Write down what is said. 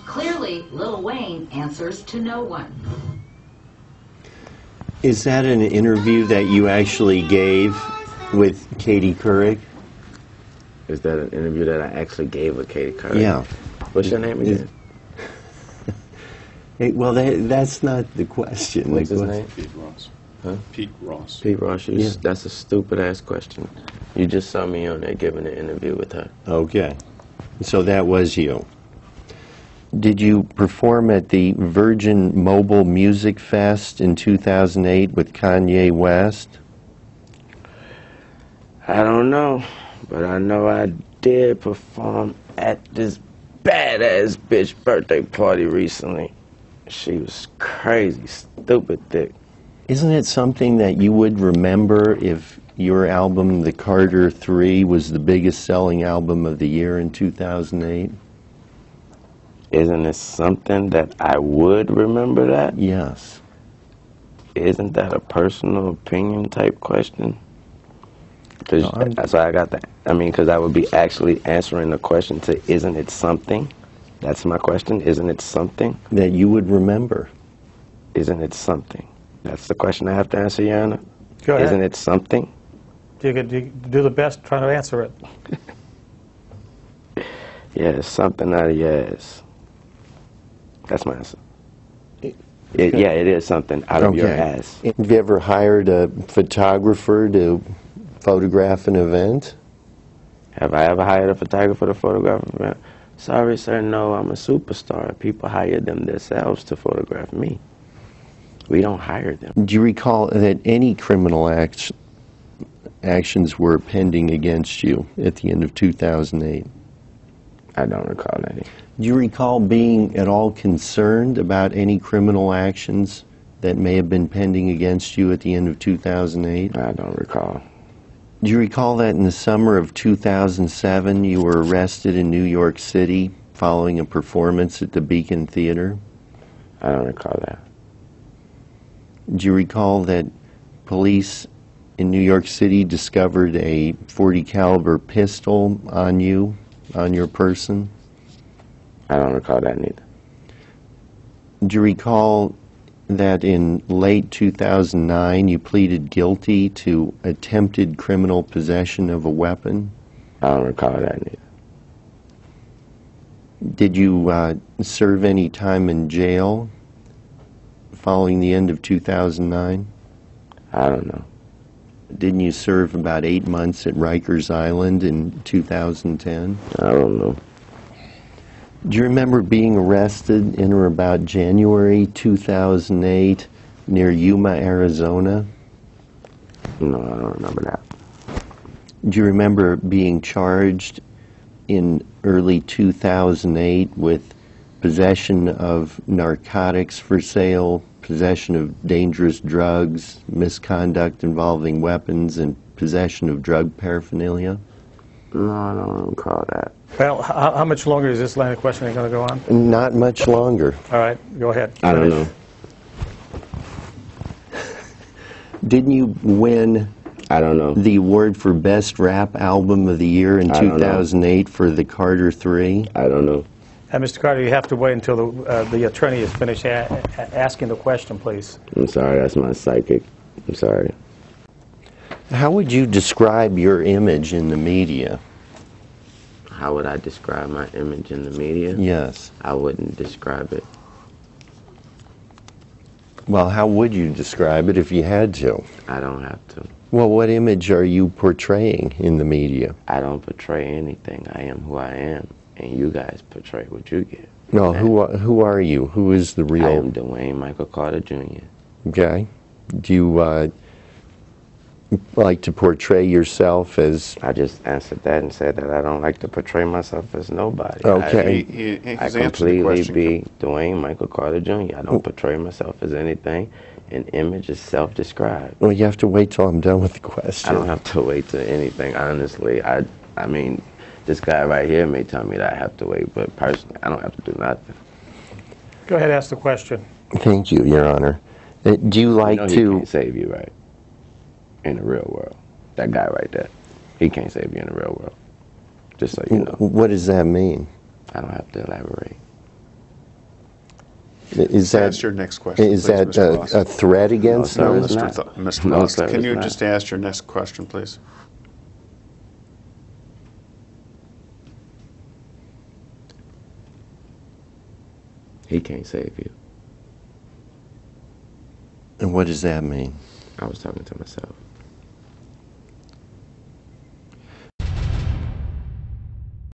Clearly, Lil Wayne answers to no one. Is that an interview that you actually gave with Katie Couric? Is that an interview that I actually gave with Katie Couric? Yeah. What's your name again? Hey, well, that's not the question. What's his name? Pete Ross. Huh? Pete Ross. Pete Ross. Yeah. That's a stupid-ass question. You just saw me on there giving an interview with her. Okay. So that was you. Did you perform at the Virgin Mobile Music Fest in 2008 with Kanye West? I don't know, but I know I did perform at this badass bitch birthday party recently. She was crazy, stupid thick. Isn't it something that you would remember if your album, The Carter 3, was the biggest selling album of the year in 2008? Isn't it something that I would remember that? Yes. Isn't that a personal opinion type question? Cause No, that's why I got that. I mean, because I would be actually answering the question to, isn't it something? That's my question. Isn't it something? That you would remember. Isn't it something? That's the question I have to answer, Your Honor. Go ahead. Isn't it something? You could do the best trying to answer it. Yeah, it's something out of your ass. That's my answer. Yeah, it is something out of your ass. Have you ever hired a photographer to photograph an event? Have I ever hired a photographer to photograph an event? Sorry, sir, no, I'm a superstar. People hire them themselves to photograph me. We don't hire them. Do you recall that any criminal actions were pending against you at the end of 2008? I don't recall any. Do you recall being at all concerned about any criminal actions that may have been pending against you at the end of 2008? I don't recall. Do you recall that in the summer of 2007 you were arrested in New York City following a performance at the Beacon Theater? I don't recall that. Do you recall that police in New York City discovered a .40 caliber pistol on you, on your person? I don't recall that neither. Do you recall that in late 2009 you pleaded guilty to attempted criminal possession of a weapon? I don't recall that neither. Did you serve any time in jail following the end of 2009? I don't know. Didn't you serve about 8 months at Rikers Island in 2010? I don't know. Do you remember being arrested in or about January 2008 near Yuma, Arizona? No, I don't remember that. Do you remember being charged in early 2008 with possession of narcotics for sale, possession of dangerous drugs, misconduct involving weapons, and possession of drug paraphernalia? No, I don't recall that. Well, how much longer is this line of questioning going to go on? Not much longer. All right, go ahead. I don't know. Didn't you win I don't know. the award for Best Rap Album of the Year in I don't know. 2008 for The Carter 3? I don't know. Mr. Carter, you have to wait until the attorney is finished asking the question, please. I'm sorry, that's my psychic. I'm sorry. How would you describe your image in the media? How would I describe my image in the media? Yes. I wouldn't describe it. Well, how would you describe it if you had to? I don't have to. Well, what image are you portraying in the media? I don't portray anything. I am who I am, and you guys portray what you get. No, who are you? Who is the real? I am Dwayne Michael Carter Jr. Okay. Do you like to portray yourself as? I just answered that and said that I don't like to portray myself as nobody. Okay. I completely be Dwayne Michael Carter Jr. I don't portray myself as anything. An image is self-described. Well, you have to wait till I'm done with the question. I don't have to wait to anything, honestly. I mean, this guy right here may tell me that I have to wait, but personally, I don't have to do nothing. Go ahead, ask the question. Thank you, Your Honor. Do you like He to? can't save you, right? In the real world. That guy right there. He can't save you in the real world. Just so you know. What does that mean? I don't have to elaborate. Is that, Ask your next question, is please, that Mr. Ross. a threat against No, No, her? it's not. Mr. No, Ross, sir, can it's you not. just ask your next question, please? He can't save you. And what does that mean? I was talking to myself.